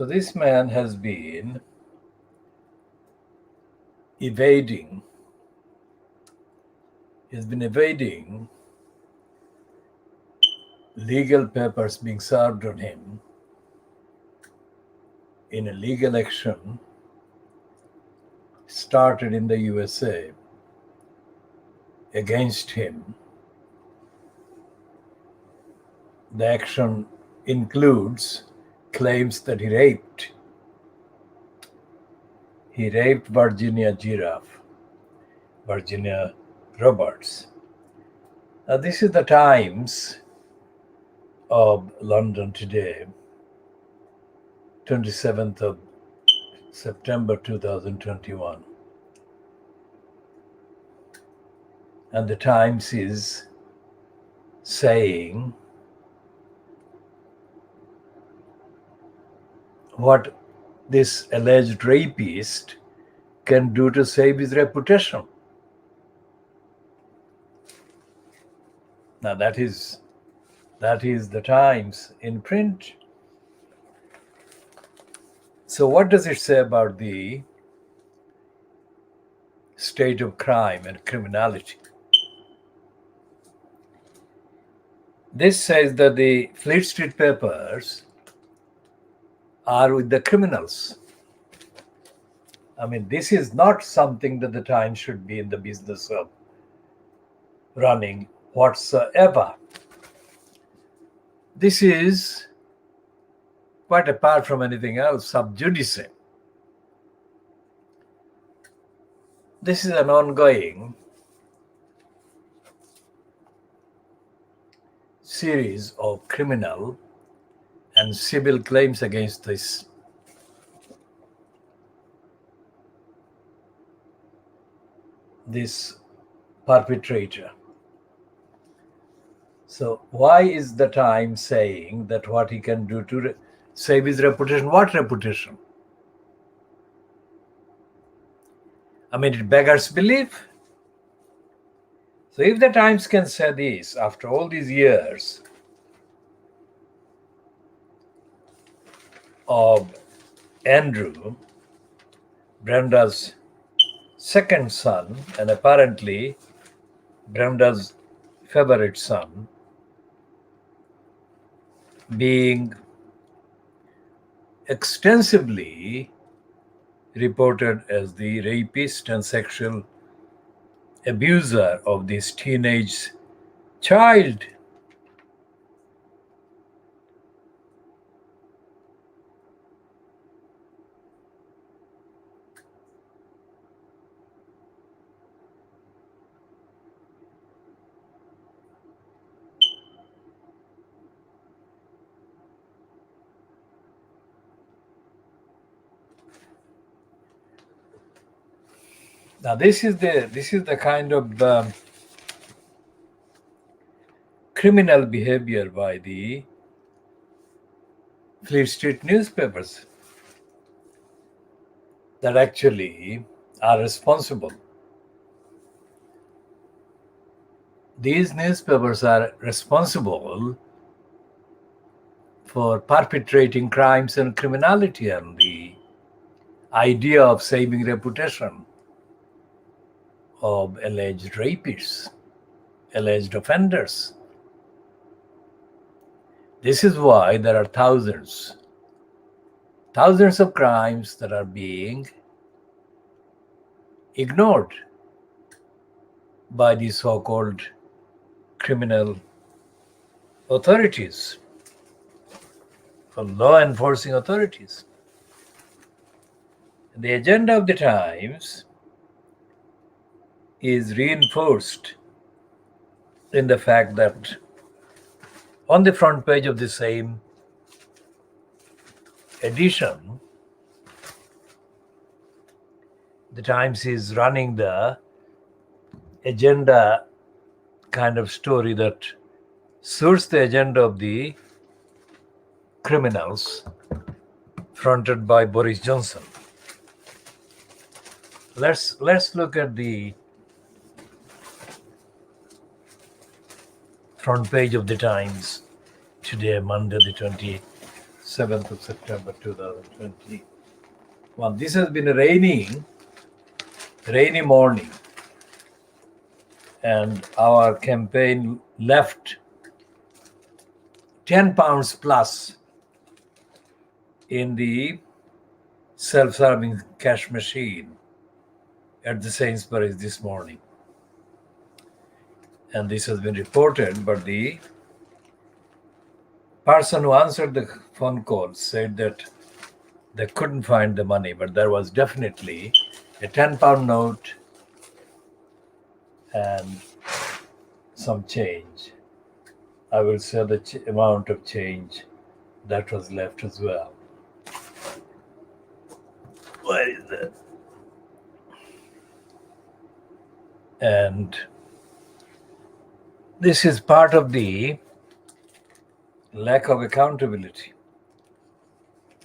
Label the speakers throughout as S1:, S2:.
S1: So this man has been evading. He's been evading legal papers being served on him in a legal action started in the USA against him. The action includes claims that he raped Virginia Roberts. Now, this is the Times of London today, 27th of September 2021. And the Times is saying what this alleged rapist can do to save his reputation. Now that is the Times in print. So what does it say about the state of crime and criminality? This says that the Fleet Street papers are with the criminals. I mean, this is not something that the Times should be in the business of running whatsoever. This is, quite apart from anything else, sub judice. This is an ongoing series of criminal and civil claims against this perpetrator. So why is the Times saying that what he can do to save his reputation? What reputation? I mean, it beggars belief. So if the Times can say this after all these years of Andrew, Brenda's second son, and apparently Brenda's favorite son, being extensively reported as the rapist and sexual abuser of this teenage child. Now this is the kind of criminal behavior by the Fleet Street newspapers that actually are responsible. These newspapers are responsible for perpetrating crimes and criminality and the idea of saving reputation of alleged rapists, alleged offenders. This is why there are thousands of crimes that are being ignored by the so-called criminal authorities or law enforcing authorities. The agenda of the Times is reinforced in the fact that on the front page of the same edition, the Times is running the agenda kind of story that suits the agenda of the criminals fronted by Boris Johnson. Let's look at the front page of the Times today, Monday the 7th of September 2021. This has been a rainy morning, and our campaign left 10 pounds plus in the self-serving cash machine at the Sainsbury's this morning. And this has been reported, but the person who answered the phone call said that they couldn't find the money, but there was definitely a 10-pound note and some change. I will say the amount of change that was left as well. Where is that? And this is part of the lack of accountability.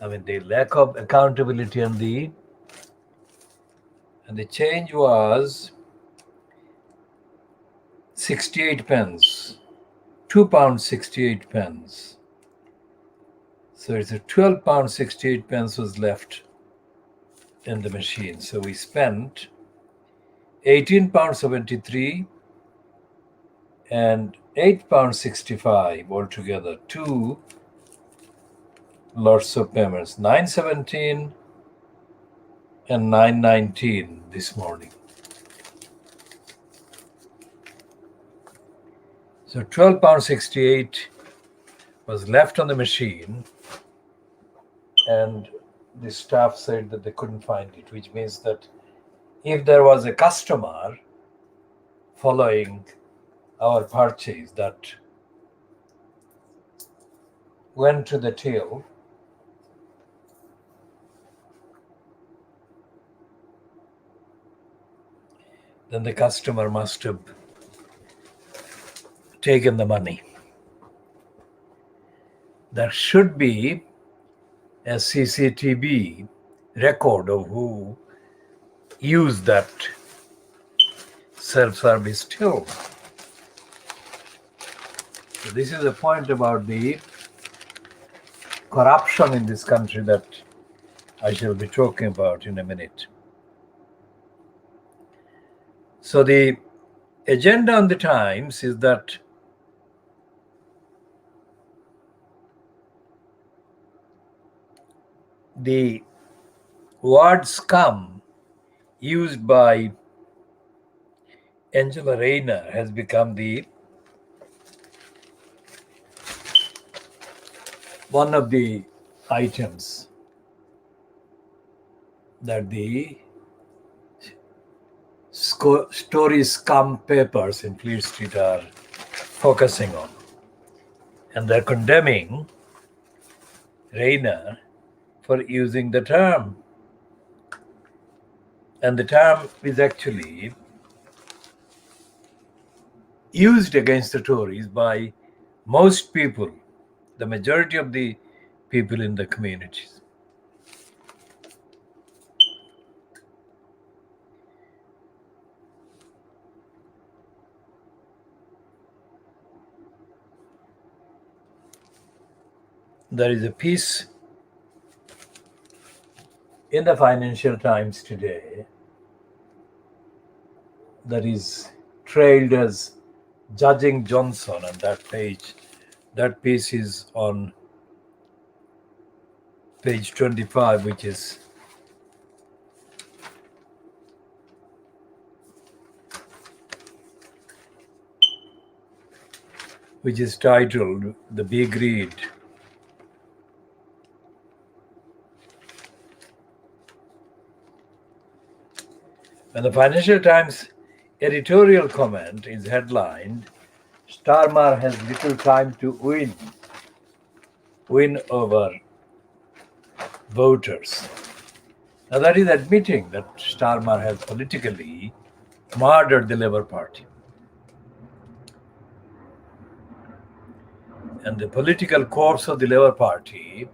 S1: I mean, the lack of accountability, and the change was 68 pence, £2.68. So it's a £12.68 was left in the machine. So we spent £18.73 and £8.65 altogether. Two lots of payments, £9.17 and £9.19 this morning. So £12.68 was left on the machine, and the staff said that they couldn't find it, which means that if there was a customer following our purchase that went to the till, then the customer must have taken the money. There should be a CCTV record of who used that self-service till. So this is a point about the corruption in this country that I shall be talking about in a minute. So the agenda on the Times is that the word scum used by Angela Rayner has become one of the items that the story scum papers in Fleet Street are focusing on. And they're condemning Rayner for using the term. And the term is actually used against the Tories by most people, the majority of the people in the communities. There is a piece in the Financial Times today that is trailed as Judging Johnson on that page. That piece is on page 25, which is titled The Big Read. And the Financial Times editorial comment is headlined, Starmer has little time to win over voters. Now that is admitting that Starmer has politically murdered the Labour Party. And the political course of the Labour Party,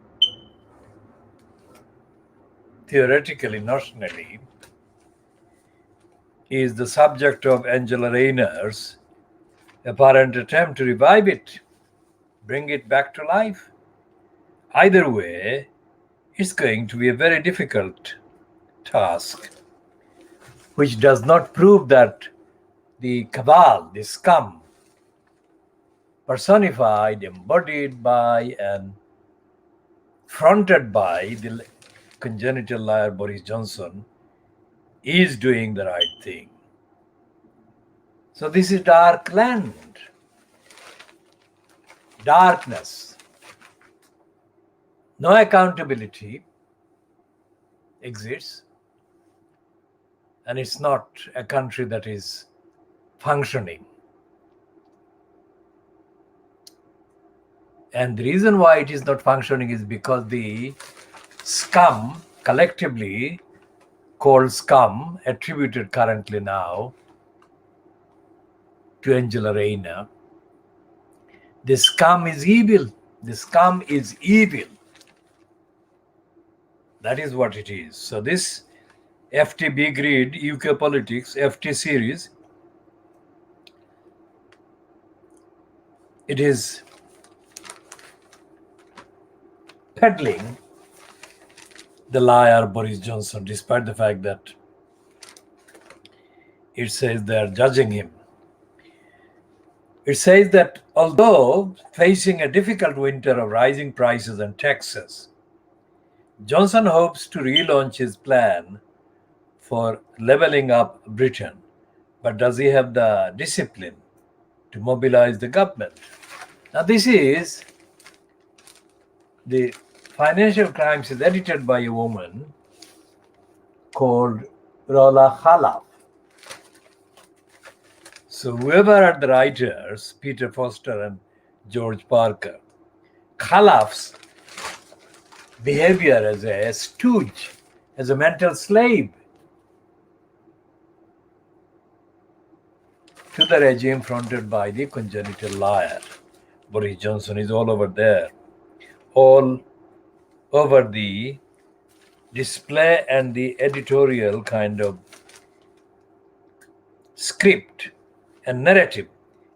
S1: theoretically, nationally, is the subject of Angela Rayner's apparent attempt to revive it, bring it back to life. Either way, it's going to be a very difficult task, which does not prove that the cabal, the scum, personified, embodied by, and fronted by the congenital liar Boris Johnson, is doing the right thing. So this is dark land, darkness. No accountability exists, and it's not a country that is functioning. And the reason why it is not functioning is because the scum, collectively called scum, attributed currently now to Angela Rayner, the scum is evil. The scum is evil. That is what it is. So this FTB Grid, UK Politics, FT series, it is peddling the liar Boris Johnson, despite the fact that it says they are judging him. It says that although facing a difficult winter of rising prices and taxes, Johnson hopes to relaunch his plan for levelling up Britain. But does he have the discipline to mobilize the government? Now, this is the Financial Crimes is edited by a woman called Rola Khalaf. So whoever are the writers, Peter Foster and George Parker, Khalaf's behavior as a stooge, as a mental slave to the regime fronted by the congenital liar. Boris Johnson is all over there, all over the display and the editorial kind of script and narrative,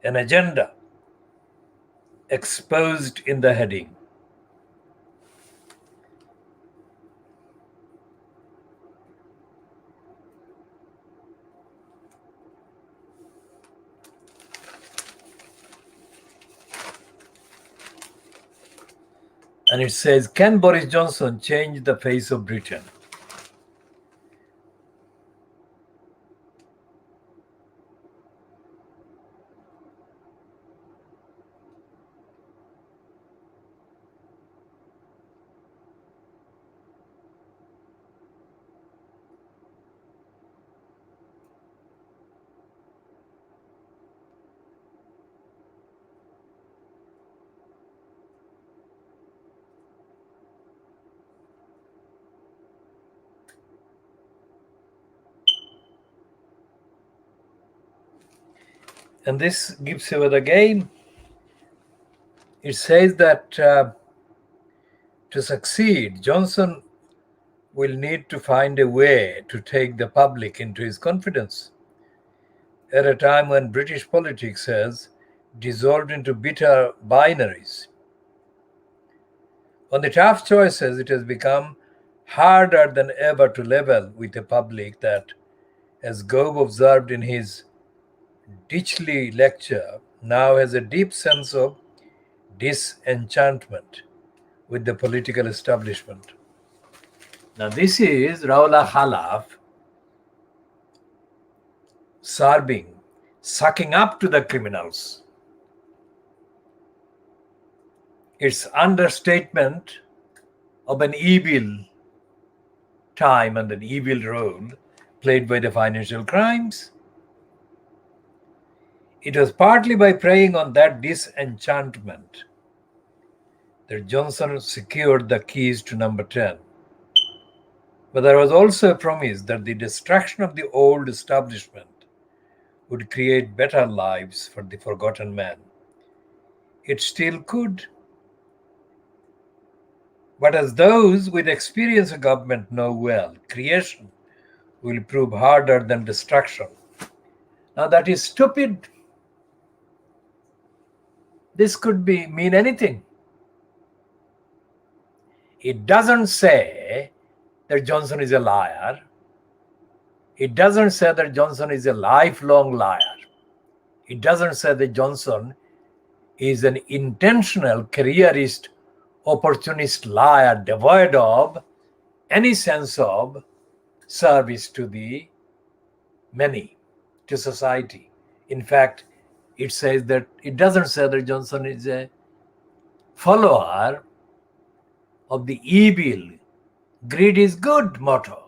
S1: an agenda exposed in the heading. And it says, can Boris Johnson change the face of Britain? And this gives away the game. It says that to succeed, Johnson will need to find a way to take the public into his confidence at a time when British politics has dissolved into bitter binaries. On the tough choices, it has become harder than ever to level with a public that, as Gove observed in his Ditchley lecture, now has a deep sense of disenchantment with the political establishment. Now, this is Raula Khalaf sucking up to the criminals. It's understatement of an evil time and an evil role played by the financial crimes. It was partly by preying on that disenchantment that Johnson secured the keys to number 10. But there was also a promise that the destruction of the old establishment would create better lives for the forgotten man. It still could. But as those with experience of government know well, creation will prove harder than destruction. Now that is stupid. This could mean anything. It doesn't say that Johnson is a liar. It doesn't say that Johnson is a lifelong liar. It doesn't say that Johnson is an intentional careerist, opportunist liar devoid of any sense of service to the many, to society. In fact, it says that it doesn't say that Johnson is a follower of the evil, greed is good motto.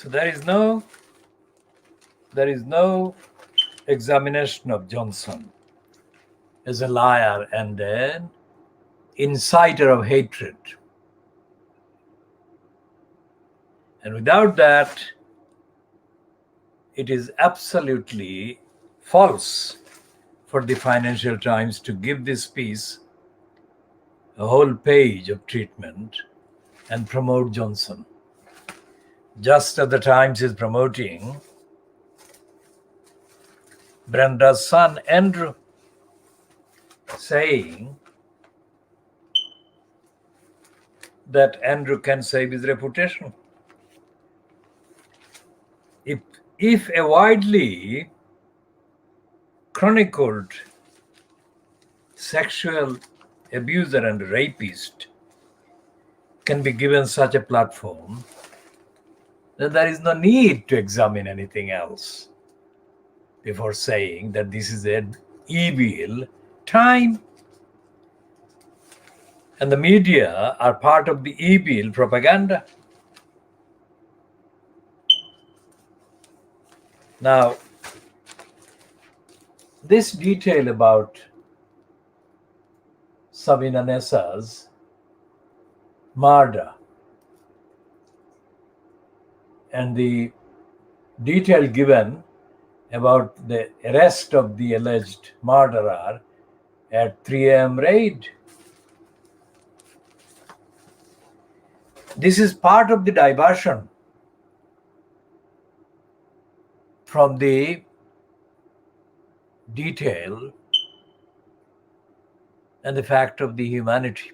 S1: So there is no examination of Johnson as a liar and an inciter of hatred. And without that, it is absolutely false for the Financial Times to give this piece a whole page of treatment and promote Johnson. Just as the Times is promoting Brenda's son, Andrew, saying that Andrew can save his reputation. If a widely chronicled sexual abuser and rapist can be given such a platform, then there is no need to examine anything else before saying that this is an evil time. And the media are part of the evil propaganda. Now, this detail about Sabina Nessa's murder and the detail given about the arrest of the alleged murderer at 3 a.m. raid. This is part of the diversion from the detail and the fact of the humanity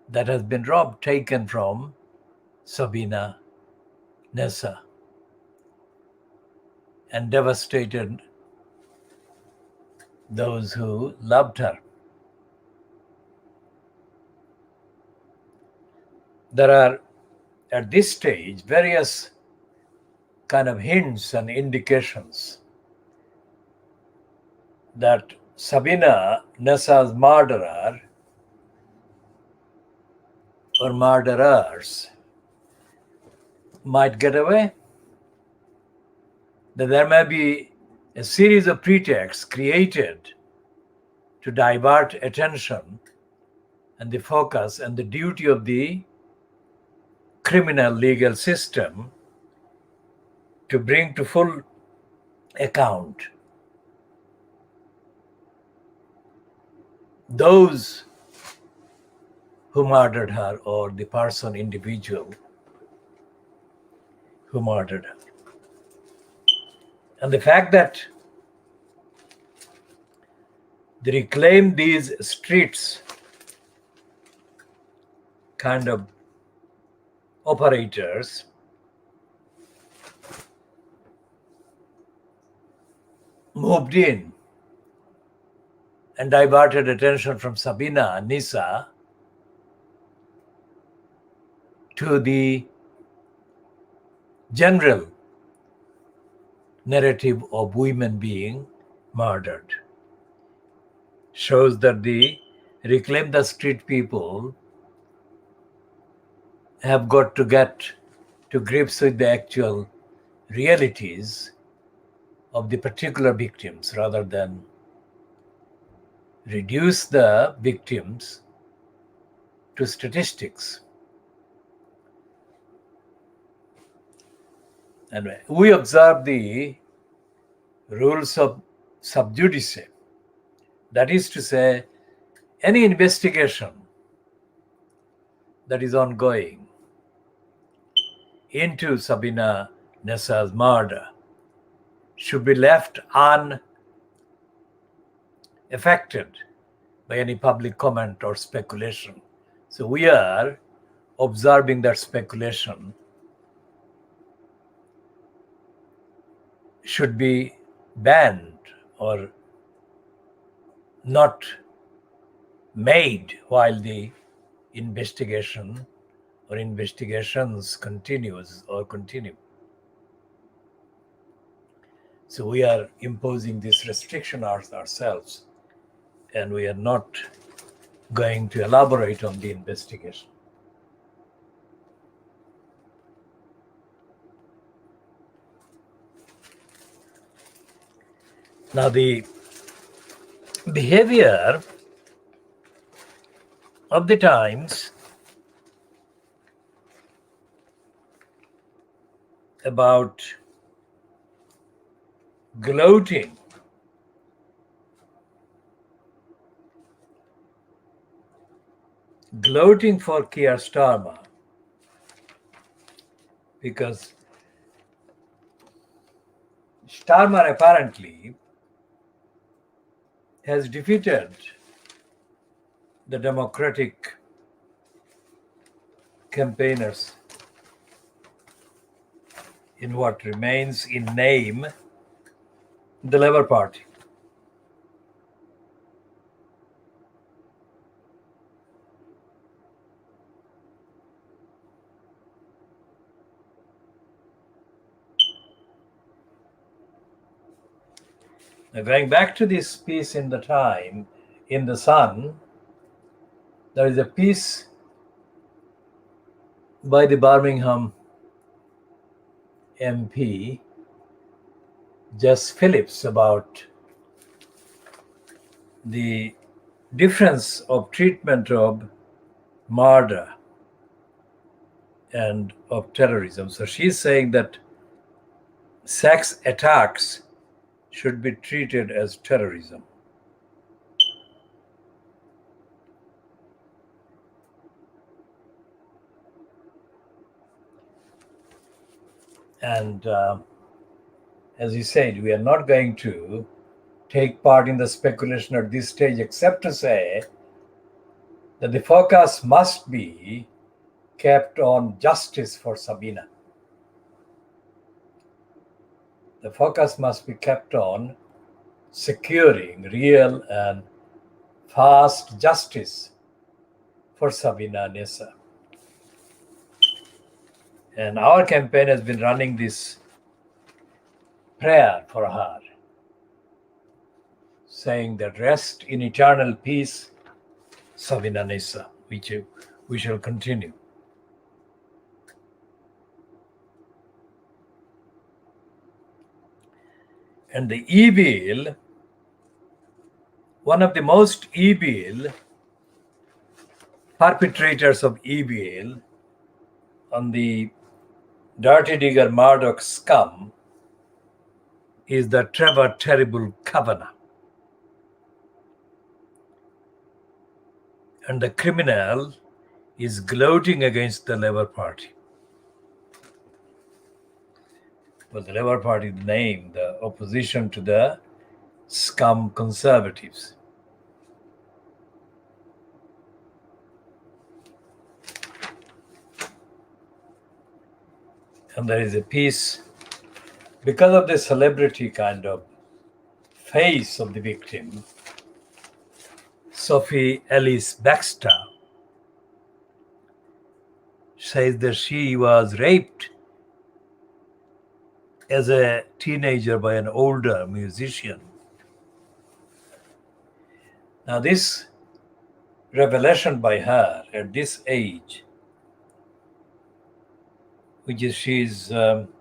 S1: that has been taken from Sabina Nessa and devastated those who loved her. There are, at this stage, various kind of hints and indications that Sabina Nessa's murderer or murderers might get away. That there may be a series of pretexts created to divert attention and the focus and the duty of the criminal legal system to bring to full account those who murdered her or the individual who murdered her. And the fact that they reclaim these streets kind of operators moved in and diverted attention from Sabina Nissa to the general narrative of women being murdered. Shows that the Reclaim the Street people have got to get to grips with the actual realities of the particular victims rather than reduce the victims to statistics. And we observe the rules of sub judice. That is to say, any investigation that is ongoing into Sabina Nessa's murder should be left unaffected by any public comment or speculation. So we are observing that speculation should be banned or not made while the investigation or investigations continue. So we are imposing this restriction ourselves, and we are not going to elaborate on the investigation. Now, the behavior of the times about gloating for Keir Starmer, because Starmer apparently has defeated the Democratic campaigners in what remains in name the Labour Party. Now, going back to this piece in the Sun, there is a piece by the Birmingham MP, Jess Phillips, about the difference of treatment of murder and of terrorism. So she's saying that sex attacks should be treated as terrorism. And as you said, we are not going to take part in the speculation at this stage, except to say that the focus must be kept on justice for Sabina. The focus must be kept on securing real and fast justice for Sabina Nessa. And our campaign has been running this prayer for her, saying that rest in eternal peace, Sabina Nessa, which we shall continue. And the evil, one of the most evil perpetrators of evil on the Dirty Digger Murdoch scum is the Trevor Terrible Kavanagh. And the criminal is gloating against the Labour Party. Well, the Labour Party named the opposition to the scum Conservatives. And there is a piece, because of the celebrity kind of face of the victim, Sophie Ellis Baxter says that she was raped as a teenager by an older musician. Now, this revelation by her at this age, which is she's not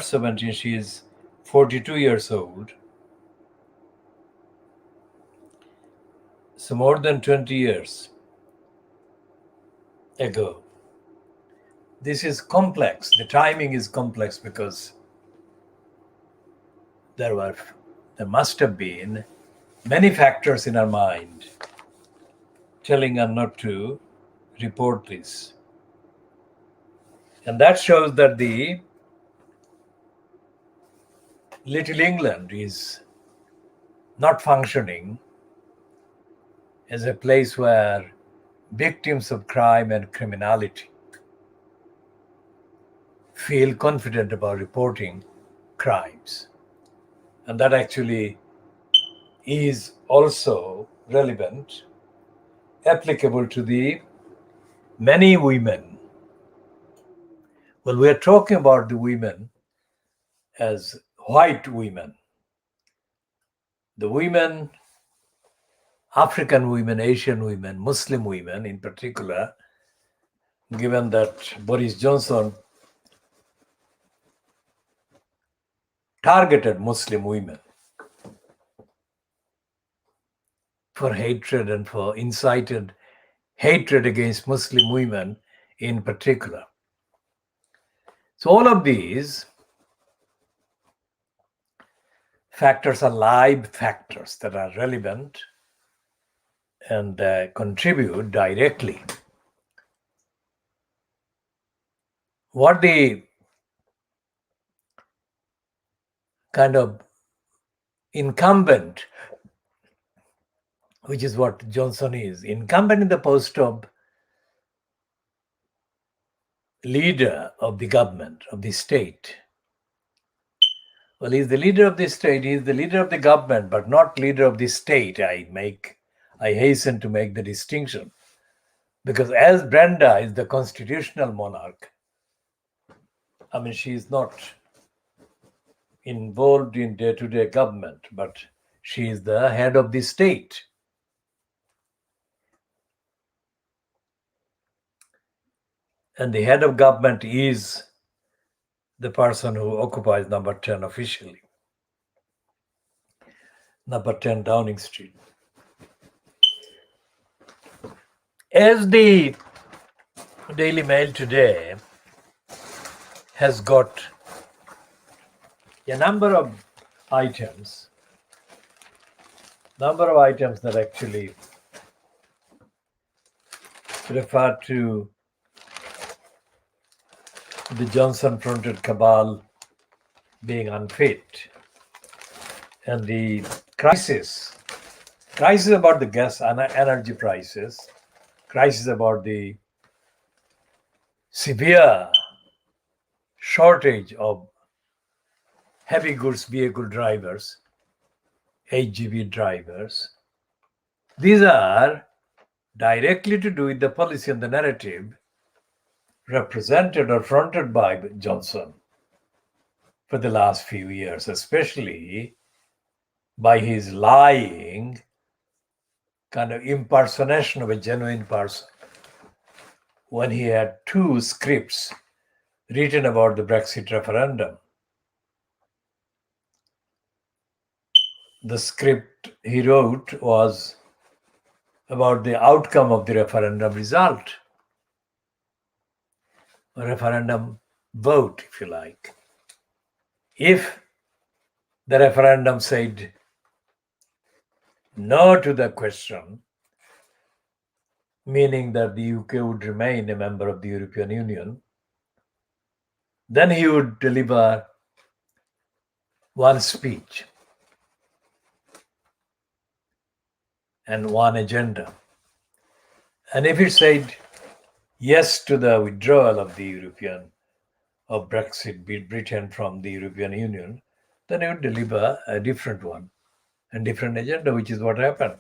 S1: 17, she is 42 years old. So more than 20 years ago. This is complex. The timing is complex because there must have been many factors in her mind telling her not to report this. And that shows that the Little England is not functioning as a place where victims of crime and criminality feel confident about reporting crimes. And that actually is also relevant, applicable to the many women. Well, we are talking about the women as white women. The women, African women, Asian women, Muslim women in particular, given that Boris Johnson targeted Muslim women for hatred and for incited hatred against Muslim women in particular. So all of these factors are live factors that are relevant and contribute directly. What the kind of incumbent, which is what Johnson is, incumbent in the post of leader of the government, of the state. Well, he's the leader of the state, he's the leader of the government, but not leader of the state. I hasten to make the distinction. Because as Brenda is the constitutional monarch, I mean, she is not involved in day-to-day government, but she is the head of the state. And the head of government is the person who occupies number 10 officially. Number 10 Downing Street. As the Daily Mail today has got a number of items that actually refer to the Johnson-fronted cabal being unfit, and the crisis about the gas and energy prices, crisis about the severe shortage of heavy goods vehicle drivers, HGV drivers. These are directly to do with the policy and the narrative represented or fronted by Johnson for the last few years, especially by his lying kind of impersonation of a genuine person when he had two scripts written about the Brexit referendum. The script he wrote was about the outcome of the referendum result, a referendum vote, if you like. If the referendum said no to the question, meaning that the UK would remain a member of the European Union, then he would deliver one speech and one agenda. And if it said yes to the withdrawal of Brexit, Britain from the European Union, then he would deliver a different one and different agenda, which is what happened.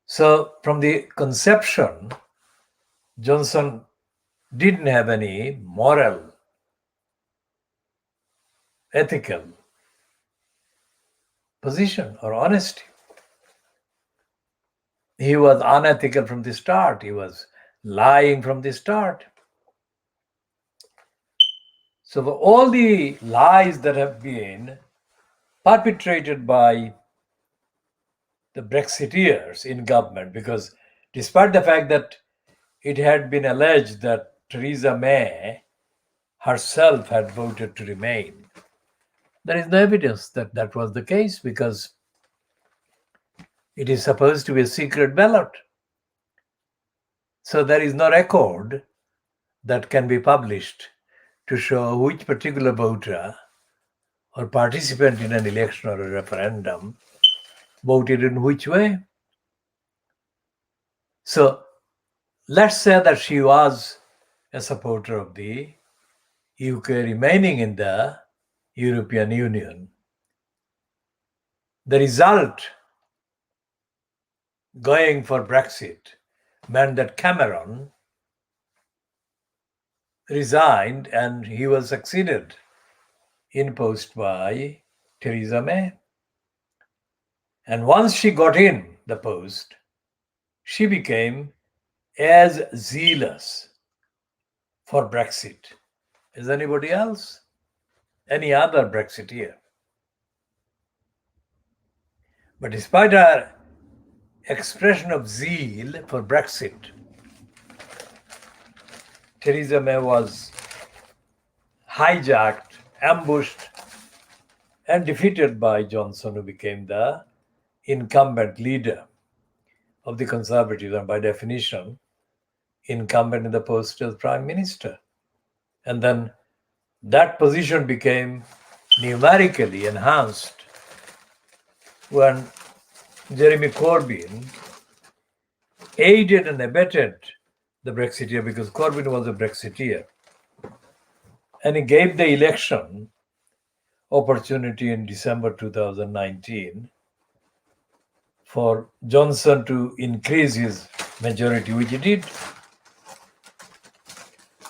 S1: So from the conception, Johnson didn't have any moral, ethical position or honesty. He was unethical from the start. He was lying from the start. So for all the lies that have been perpetrated by the Brexiteers in government, because despite the fact that it had been alleged that Theresa May herself had voted to remain, there is no evidence that that was the case, because it is supposed to be a secret ballot. So there is no record that can be published to show which particular voter or participant in an election or a referendum voted in which way. So let's say that she was a supporter of the UK remaining in the European Union. The result, going for Brexit, meant that Cameron resigned and he was succeeded in post by Theresa May. And once she got in the post, she became as zealous for Brexit as anybody else. any other Brexiteer. But despite our expression of zeal for Brexit, Theresa May was hijacked, ambushed, and defeated by Johnson, who became the incumbent leader of the Conservatives, and by definition, incumbent in the post as Prime Minister. And then that position became numerically enhanced when Jeremy Corbyn aided and abetted the Brexiteer, because Corbyn was a Brexiteer. And he gave the election opportunity in December 2019 for Johnson to increase his majority, which he did.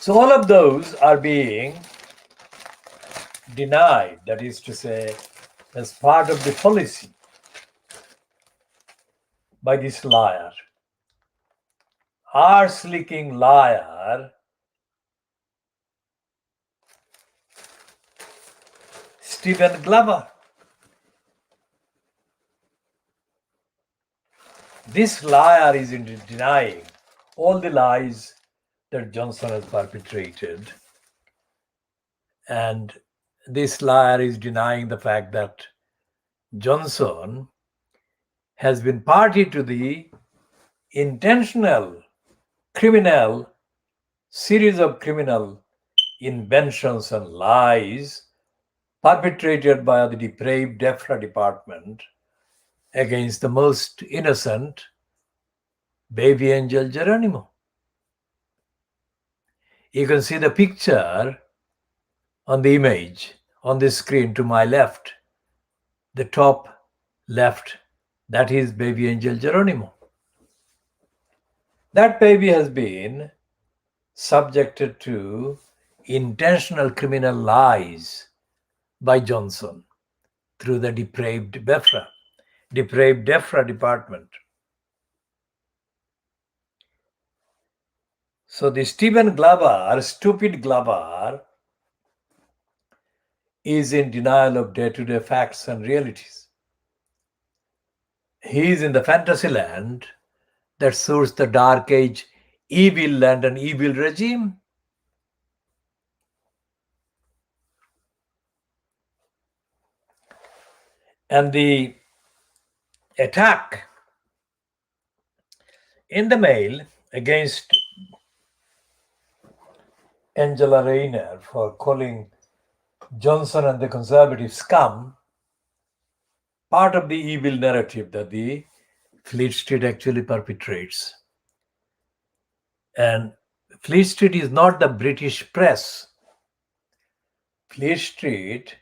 S1: So all of those are being denied, that is to say, as part of the policy by this liar, arse-licking liar, Stephen Glover. This liar is denying all the lies that Johnson has perpetrated. And this liar is denying the fact that Johnson has been party to the intentional criminal series of criminal inventions and lies perpetrated by the depraved DEFRA department against the most innocent baby angel Geronimo. You can see the picture on the image on the screen to my left, the top left, that is baby angel Geronimo. That baby has been subjected to intentional criminal lies by Johnson through the depraved DEFRA department. So the Stephen Glover, stupid Glover, is in denial of day-to-day facts and realities. He is in the fantasy land that suits the dark age evil land and evil regime. And the attack in the mail against Angela Rayner for calling Johnson and the Conservative scum, part of the evil narrative that the Fleet Street actually perpetrates. And Fleet Street is not the British press. Fleet Street,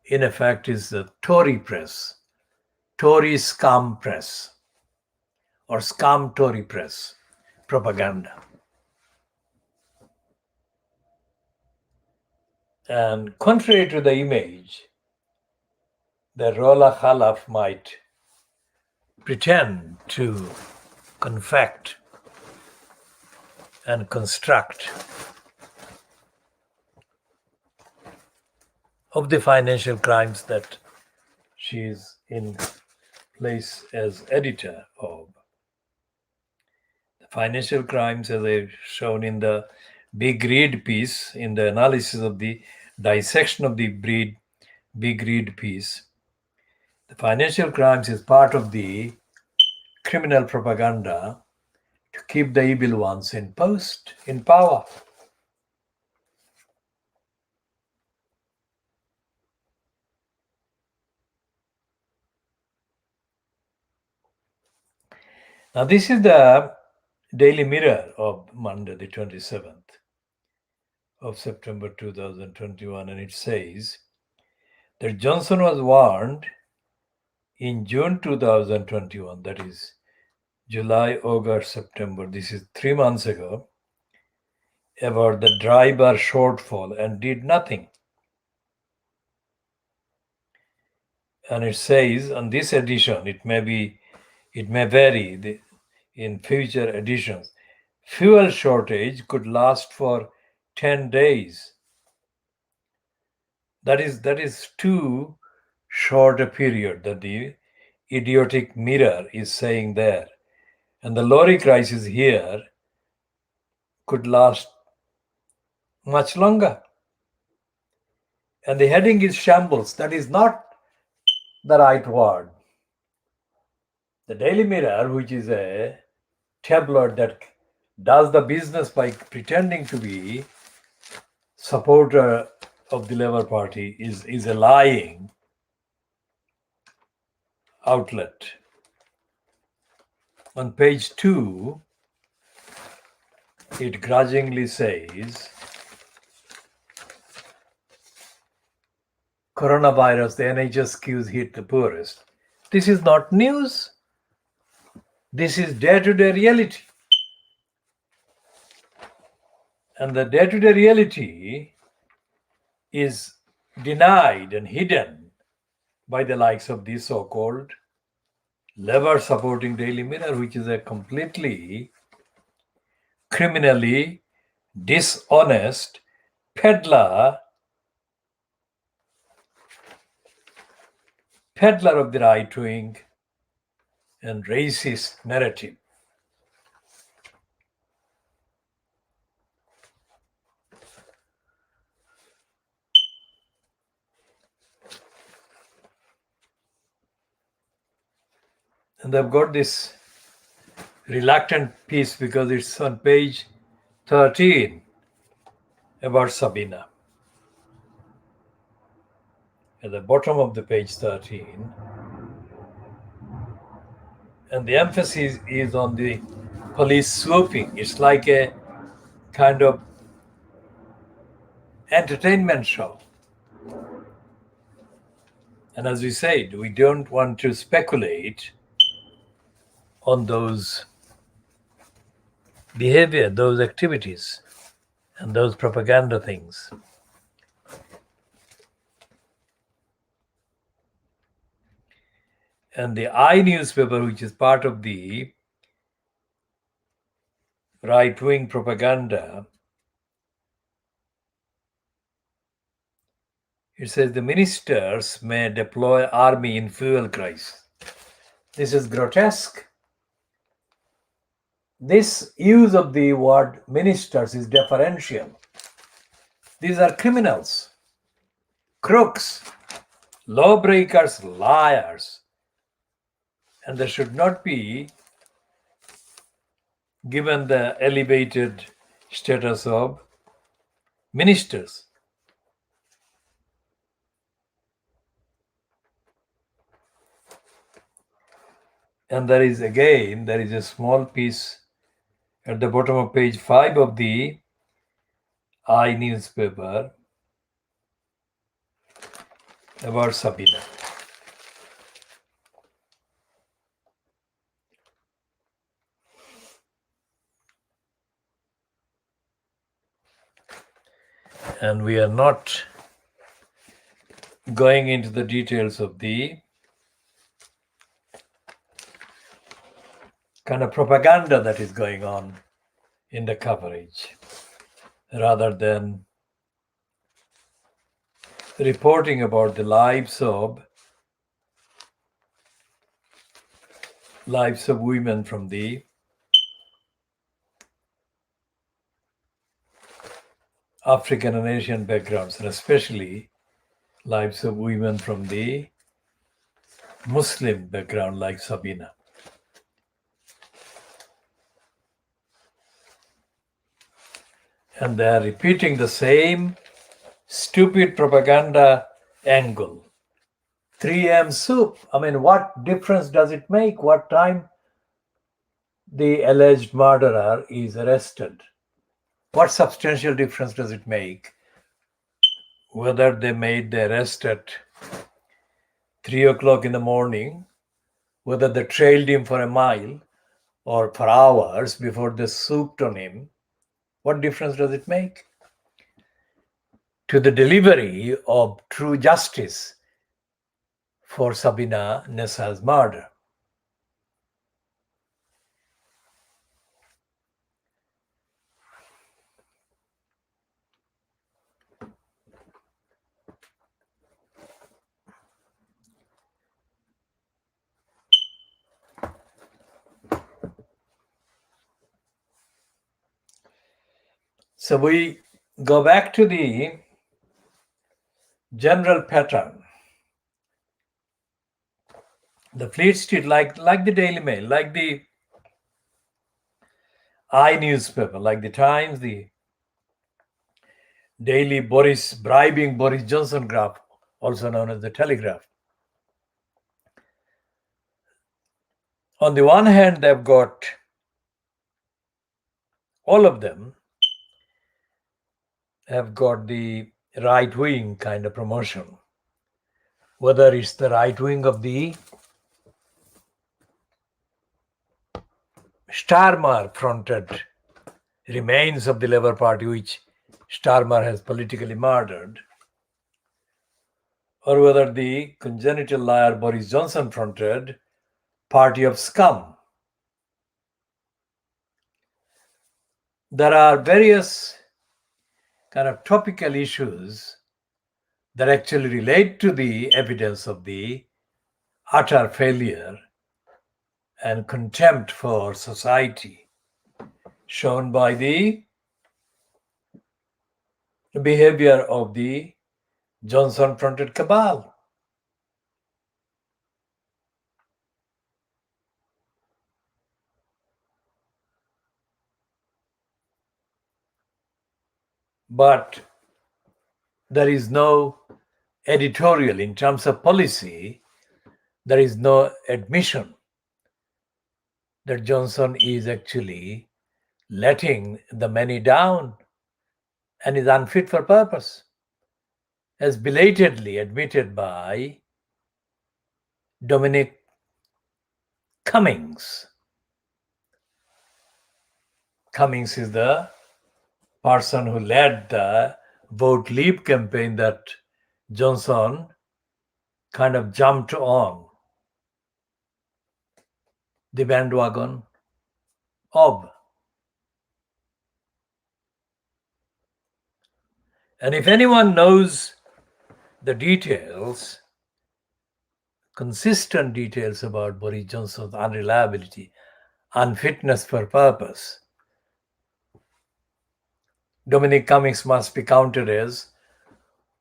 S1: in effect, is the Tory press, Tory scum press, or scum Tory press propaganda. And contrary to the image that Rola Khalaf might pretend to confect and construct of the financial crimes that she is in place as editor of. The financial crimes, as I've shown in the Big Read piece, in the analysis of the dissection of the Big Read piece, the financial crimes is part of the criminal propaganda to keep the evil ones in power. Now, this is the Daily Mirror of Monday, the 27th of September 2021, and it says that Johnson was warned in June 2021, that is July, August, September, this is 3 months ago, about the dry bar shortfall and did nothing. And it says on this edition, it may vary in future editions, fuel shortage could last for 10 days. That is too short a period that the idiotic mirror is saying there. And the lorry crisis here could last much longer. And the heading is shambles. That is not the right word. The Daily Mirror, which is a tabloid that does the business by pretending to be supporter of the Labour Party, is a lying outlet. On page 2, it grudgingly says, coronavirus, the NHS queues hit the poorest. This is not news. This is day-to-day reality. And the day-to-day reality is denied and hidden by the likes of the so-called Labour supporting Daily Mirror, which is a completely criminally dishonest peddler of the right wing and racist narrative. And I've got this reluctant piece because it's on page 13 about Sabina. At the bottom of the page 13, and the emphasis is on the police swooping. It's like a kind of entertainment show. And as we said, we don't want to speculate on those behavior, those activities, and those propaganda things. And the I newspaper, which is part of the right-wing propaganda, it says the ministers may deploy army in fuel crisis. This is grotesque. This use of the word ministers is deferential. These are criminals, crooks, lawbreakers, liars, and they should not be given the elevated status of ministers. And there is a small piece at the bottom of page 5 of the I newspaper about Sabina. And we are not going into the details of the kind of propaganda that is going on in the coverage, rather than reporting about the lives of women from the African and Asian backgrounds, and especially lives of women from the Muslim background like Sabina. And they are repeating the same stupid propaganda angle. 3 a.m. soup. I mean, what difference does it make what time the alleged murderer is arrested? What substantial difference does it make whether they made the arrest at 3 o'clock in the morning, whether they trailed him for a mile or for hours before they swooped on him? What difference does it make to the delivery of true justice for Sabina Nessa's murder? So we go back to the general pattern. The Fleet Street, like the Daily Mail, like the I newspaper, like the Times, the Daily bribing Boris Johnson graph, also known as the Telegraph. On the one hand, they've got all of them have got the right wing kind of promotion, whether it's the right wing of the Starmer fronted remains of the Labour Party, which Starmer has politically murdered, or whether the congenital liar Boris Johnson fronted party of scum. There are various kind of topical issues that actually relate to the evidence of the utter failure and contempt for society shown by the behavior of the Johnson fronted cabal. But there is no editorial in terms of policy, there is no admission that Johnson is actually letting the many down and is unfit for purpose, as belatedly admitted by Dominic Cummings. Cummings is the person who led the Vote Leave campaign that Johnson kind of jumped on the bandwagon of. And if anyone knows the details, consistent details about Boris Johnson's unreliability, unfitness for purpose, Dominic Cummings must be counted as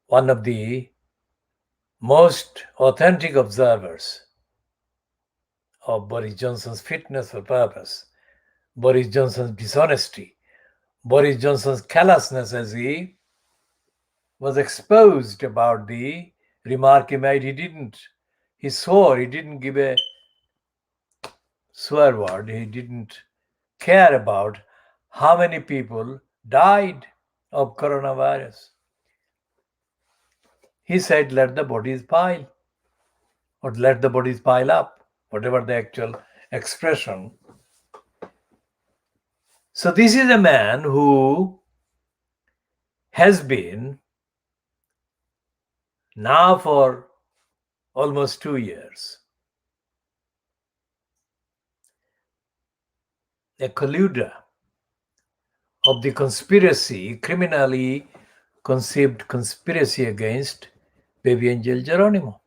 S1: one of the most authentic observers of Boris Johnson's fitness for purpose, Boris Johnson's dishonesty, Boris Johnson's callousness as he was exposed about the remark he made. He swore, he didn't give a swear word, he didn't care about how many people died of coronavirus. He said, let the bodies pile, or let the bodies pile up, whatever the actual expression. So this is a man who has been now for almost 2 years a colluder of the conspiracy, criminally conceived conspiracy against baby angel Geronimo.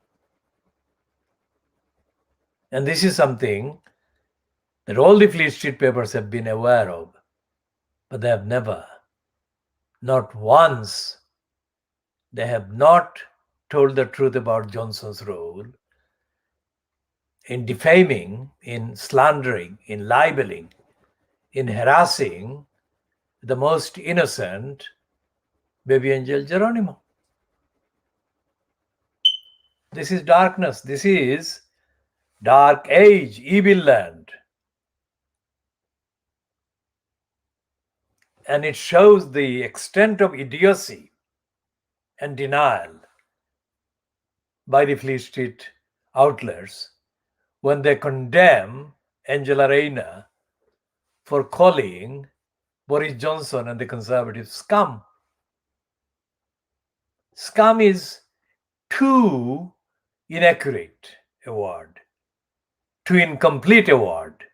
S1: And this is something that all the Fleet Street papers have been aware of, but they have never, not once, they have not told the truth about Johnson's role in defaming, in slandering, in libeling, in harassing the most innocent baby angel Geronimo. This is darkness. This is dark age, evil land. And it shows the extent of idiocy and denial by the Fleet Street outlets when they condemn Angela Rayner for calling Boris Johnson and the Conservatives scum. Scum is too inaccurate a word, too incomplete a word,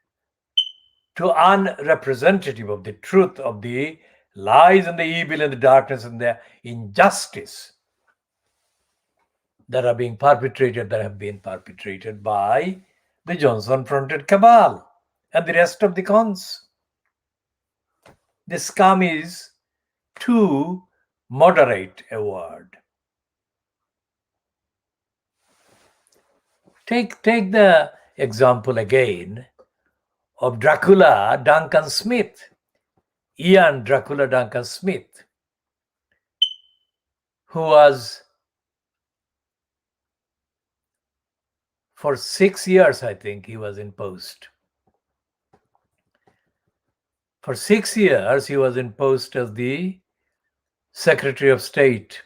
S1: too unrepresentative of the truth of the lies and the evil and the darkness and the injustice that have been perpetrated by the Johnson-fronted cabal and the rest of the cons. The scum is too moderate a word. Take the example again of Dracula Duncan Smith, Ian Dracula Duncan Smith, who was for 6 years, I think, he was in post. For 6 years, he was in post as the Secretary of State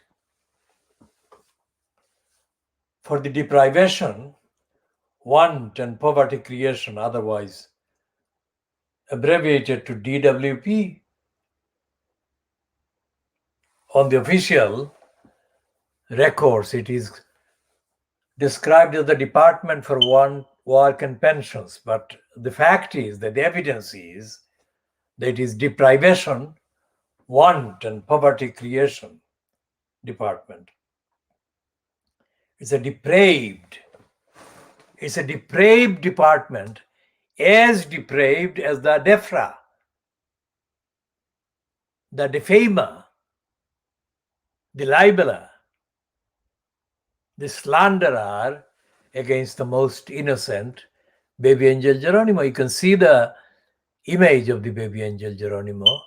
S1: for the deprivation, want, and poverty creation, otherwise abbreviated to DWP. On the official records, it is described as the Department for Want, Work and Pensions, but the fact is that the evidence is that it is Deprivation, Want, and Poverty Creation Department. It's a depraved department, as depraved as the DEFRA, the defamer, the libeler, the slanderer against the most innocent baby angel Geronimo. You can see the image of the baby angel Geronimo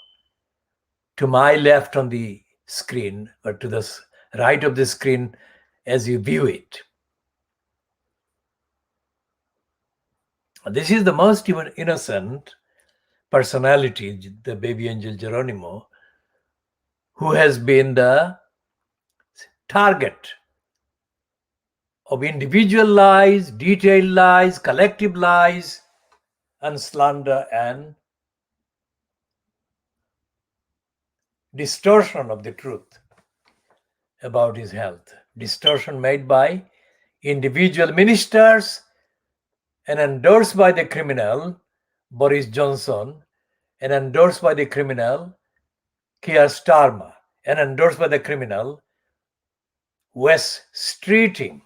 S1: to my left on the screen, or to the right of the screen as you view it. This is the most innocent personality, the baby angel Geronimo, who has been the target of individual lies, detailed lies, collective lies, and slander and distortion of the truth about his health. Distortion made by individual ministers and endorsed by the criminal Boris Johnson, and endorsed by the criminal Keir Starmer, and endorsed by the criminal West Streeting.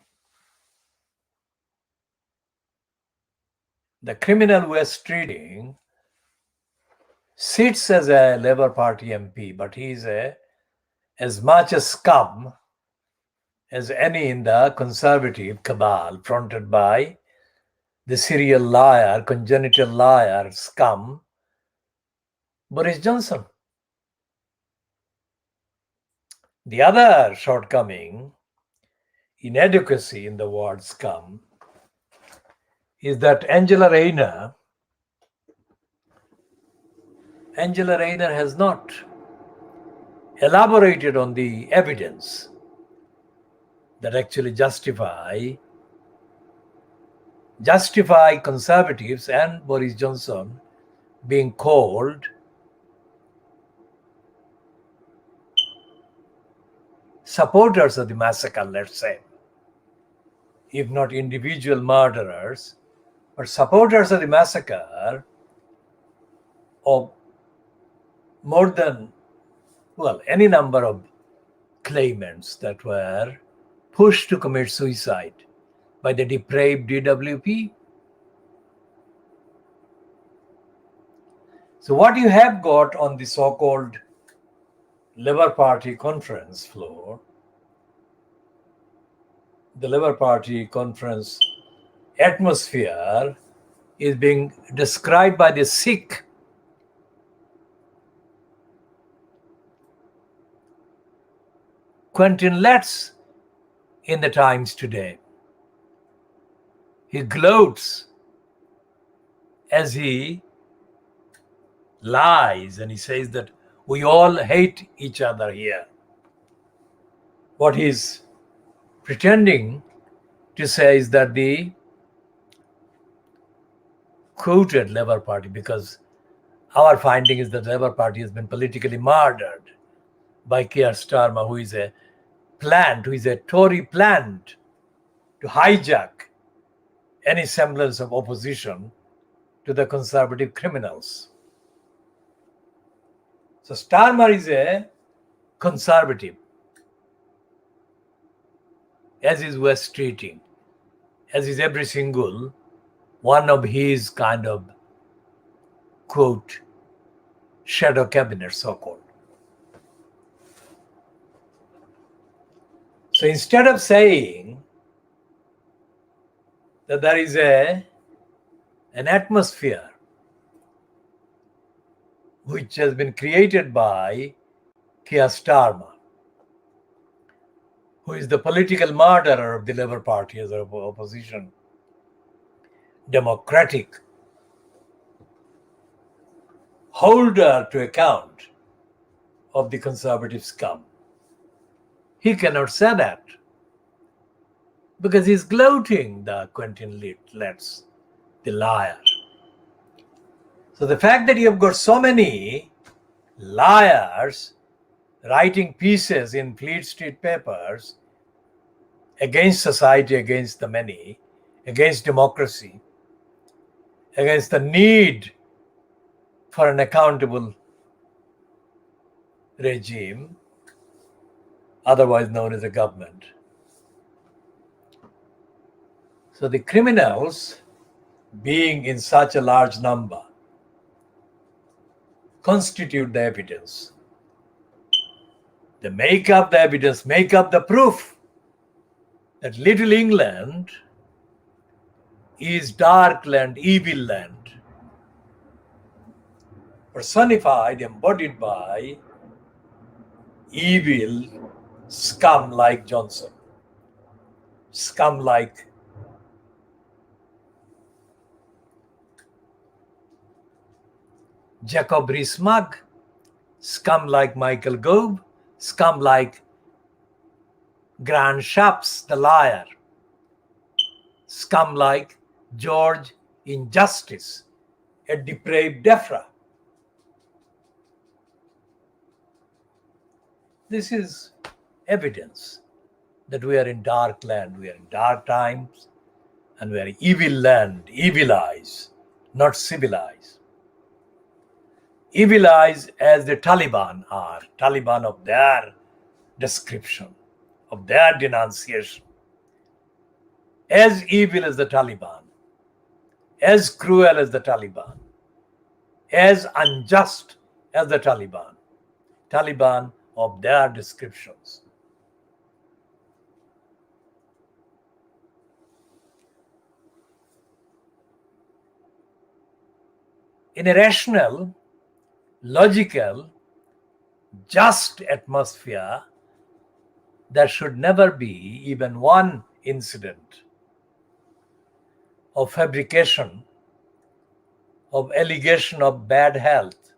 S1: The criminal West Streeting sits as a Labour Party MP, but he is as much a scum as any in the conservative cabal fronted by the serial liar, congenital liar, scum, Boris Johnson. The other shortcoming, inadequacy in the word scum, is that Angela Rayner has not elaborated on the evidence that actually justify conservatives and Boris Johnson being called supporters of the massacre, let's say, if not individual murderers, but supporters of the massacre of more than, any number of claimants that were pushed to commit suicide by the depraved DWP. So what you have got on the so-called Labour Party conference floor, the Labour Party conference atmosphere is being described by the Sikh Quentin Letts in the Times today. He gloats as he lies and he says that we all hate each other here. What he's pretending to say is that the quoted Labour Party, because our finding is that the Labour Party has been politically murdered by Keir Starmer, who is a Tory plant to hijack any semblance of opposition to the conservative criminals. So Starmer is a conservative, as is West Streeting, as is every single one of his kind of, quote, shadow cabinet, so-called. So instead of saying that there is an atmosphere which has been created by Keir Starmer, who is the political murderer of the Labour Party as an opposition, democratic holder to account of the conservative scum. He cannot say that because he's gloating the Quentin Letts, the liar. So the fact that you have got so many liars writing pieces in Fleet Street papers against society, against the many, against democracy, against the need for an accountable regime, otherwise known as a government. So the criminals, being in such a large number, constitute the evidence. They make up the evidence, make up the proof that Little England is dark land, evil land, personified, embodied by evil scum like Johnson, scum like Jacob Rees-Mogg, scum like Michael Gove, scum like Grant Shapps, the liar, scum like George Injustice, a depraved Defra. This is evidence that we are in dark land, we are in dark times, and we are evil land, evil eyes, not civilized. Evil eyes as the Taliban are, Taliban of their description, of their denunciation. As evil as the Taliban, as cruel as the Taliban, as unjust as the Taliban, Taliban of their descriptions. In a rational, logical, just atmosphere, there should never be even one incident of fabrication, of allegation of bad health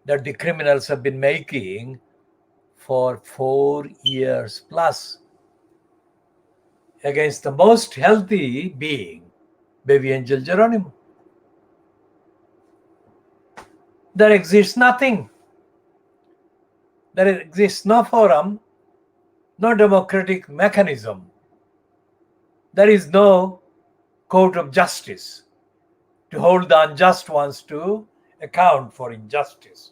S1: that the criminals have been making for 4 years plus against the most healthy being, baby angel Geronimo. There exists nothing. There exists no forum, no democratic mechanism. There is no court of justice to hold the unjust ones to account for injustice.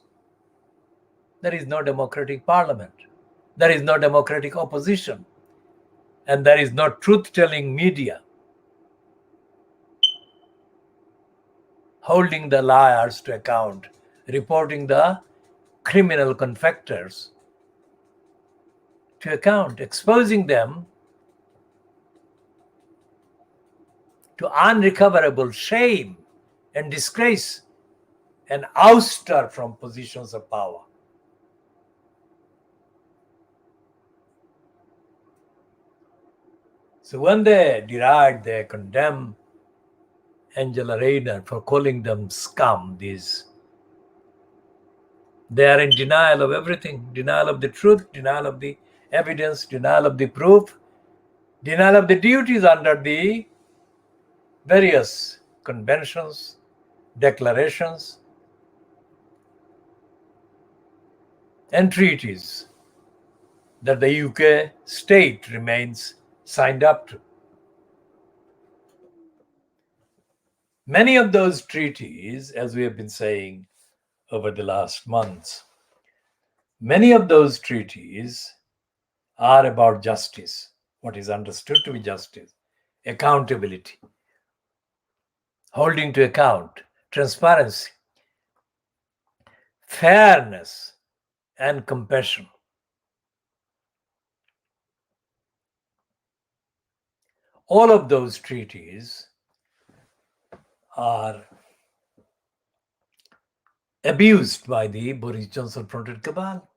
S1: There is no democratic parliament. There is no democratic opposition. And there is no truth-telling media holding the liars to account, reporting the criminal confectors to account, exposing them to unrecoverable shame and disgrace and ouster from positions of power. So when they deride, they condemn Angela Rayner for calling them scum, they are in denial of everything, denial of the truth, denial of the evidence, denial of the proof, denial of the duties under the various conventions, declarations, and treaties that the UK state remains signed up to. Many of those treaties, as we have been saying over the last months, many of those treaties are about justice, what is understood to be justice, accountability, holding to account, transparency, fairness, and compassion. All of those treaties are abused by the Boris Johnson fronted cabal.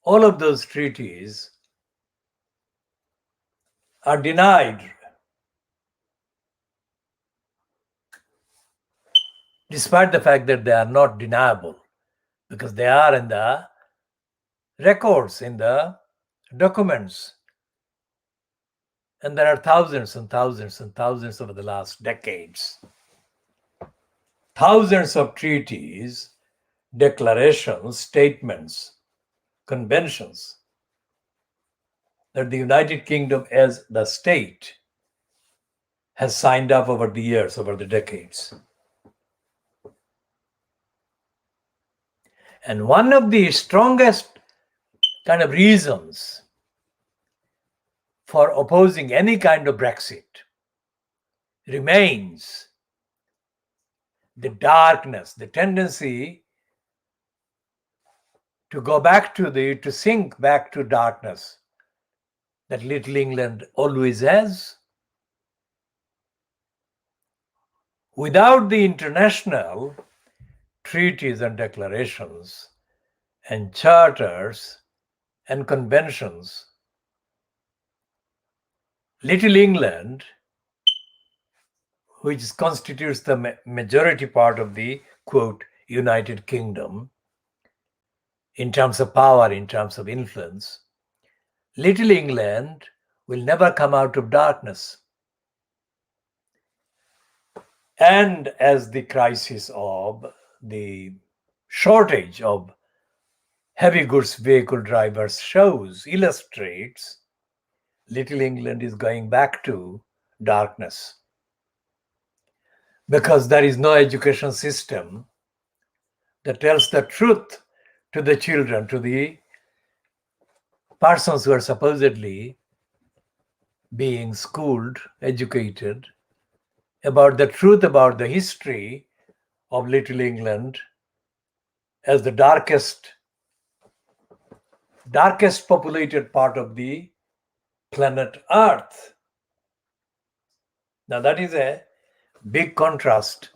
S1: All of those treaties are denied, despite the fact that they are not deniable, because they are in the records, in the documents. And there are thousands and thousands and thousands over the last decades. Thousands of treaties, declarations, statements, conventions that the United Kingdom as the state has signed up over the years, over the decades. And one of the strongest kind of reasons for opposing any kind of Brexit remains the darkness, the tendency to go back to sink back to darkness that Little England always has. Without the international treaties and declarations and charters and conventions, Little England, which constitutes the majority part of the, quote, United Kingdom, in terms of power, in terms of influence, Little England will never come out of darkness. And as the crisis of the shortage of heavy goods vehicle drivers illustrates, Little England is going back to darkness. Because there is no education system that tells the truth to the children, to the persons who are supposedly being schooled, educated, about the truth about the history of Little England as the darkest populated part of the planet Earth. Now that is a big contrast,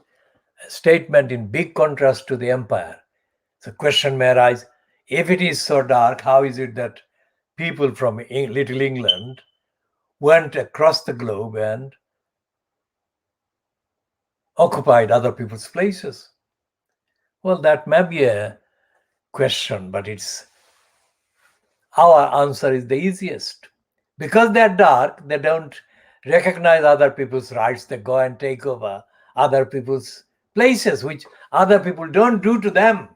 S1: a statement in big contrast to the empire. The question may arise, if it is so dark, how is it that people from Little England went across the globe and occupied other people's places? Well, that may be a question, but our answer is the easiest. Because they're dark, they don't recognize other people's rights. They go and take over other people's places, which other people don't do to them.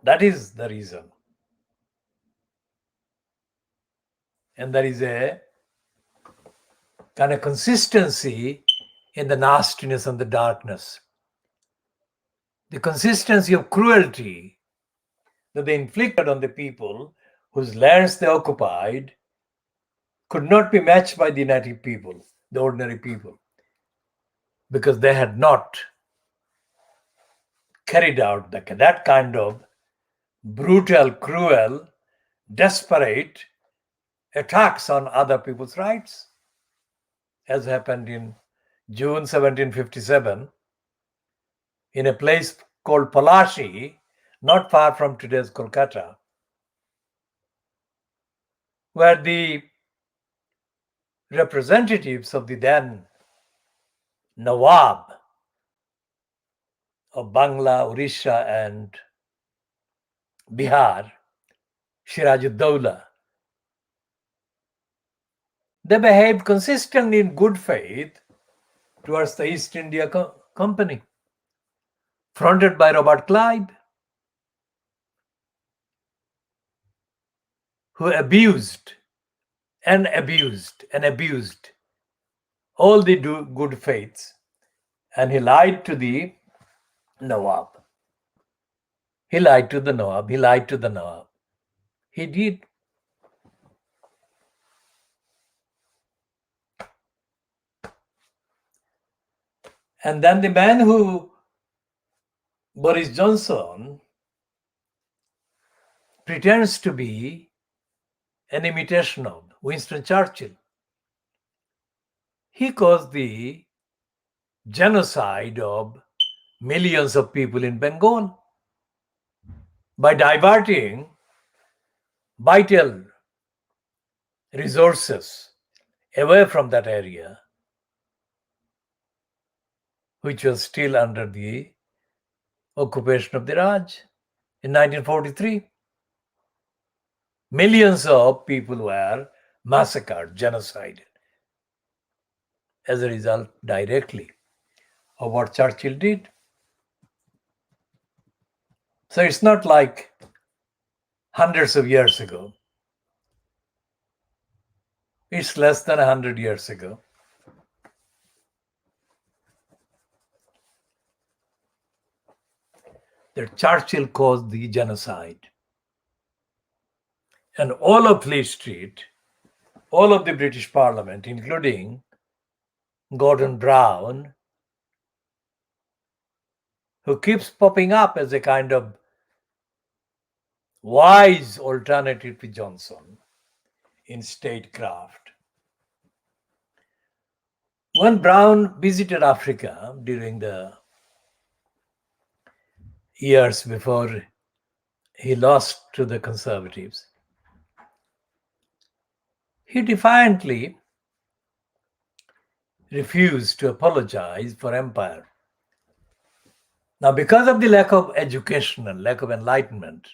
S1: That is the reason. And there is a kind of consistency in the nastiness and the darkness. The consistency of cruelty that they inflicted on the people whose lands they occupied could not be matched by the native people, the ordinary people, because they had not carried out that kind of brutal, cruel, desperate attacks on other people's rights, as happened in June 1757 in a place called Palashi, not far from today's Kolkata, where the representatives of the then Nawab of Bangla, Orissa, and Bihar, Siraj-ud-Dowla, they behaved consistently in good faith towards the East India Company, fronted by Robert Clive, who abused all the good faiths, and he lied to the Nawab. He lied to the Nawab. He did. And then the man who, Boris Johnson, pretends to be an imitation of Winston Churchill. He caused the genocide of millions of people in Bengal by diverting vital resources away from that area, which was still under the occupation of the Raj in 1943. Millions of people were massacred, genocided, as a result directly of what Churchill did. So it's not like hundreds of years ago. It's less than 100 years ago. That Churchill caused the genocide. And all of Fleet Street, all of the British Parliament, including Gordon Brown, who keeps popping up as a kind of wise alternative to Johnson in statecraft. When Brown visited Africa during the years before he lost to the Conservatives, he defiantly refused to apologize for empire. Now, because of the lack of education and lack of enlightenment,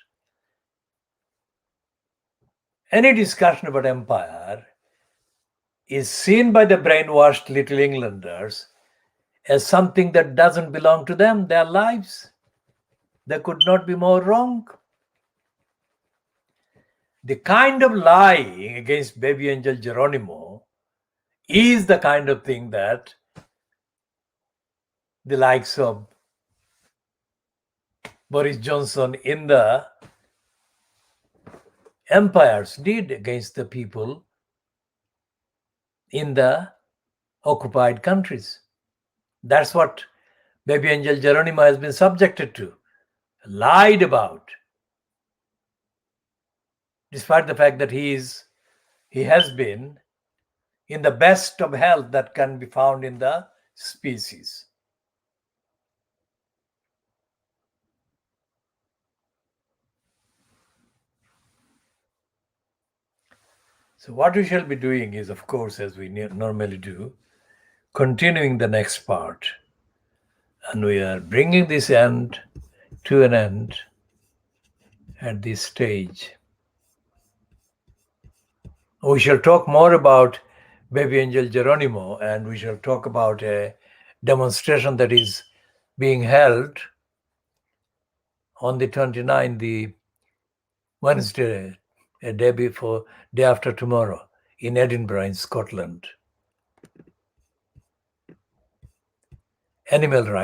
S1: any discussion about empire is seen by the brainwashed little Englanders as something that doesn't belong to them, their lives. They could not be more wrong. The kind of lying against baby angel Geronimo is the kind of thing that the likes of Boris Johnson in the empires did against the people in the occupied countries. That's what baby angel Geronimo has been subjected to, lied about, despite the fact that he has been in the best of health that can be found in the species. So what we shall be doing is, of course, as we normally do, continuing the next part. And we are bringing this end to an end at this stage. We shall talk more about baby angel Geronimo, and we shall talk about a demonstration that is being held on the 29th, the Wednesday, a day after tomorrow, in Edinburgh, in Scotland. Animal rights.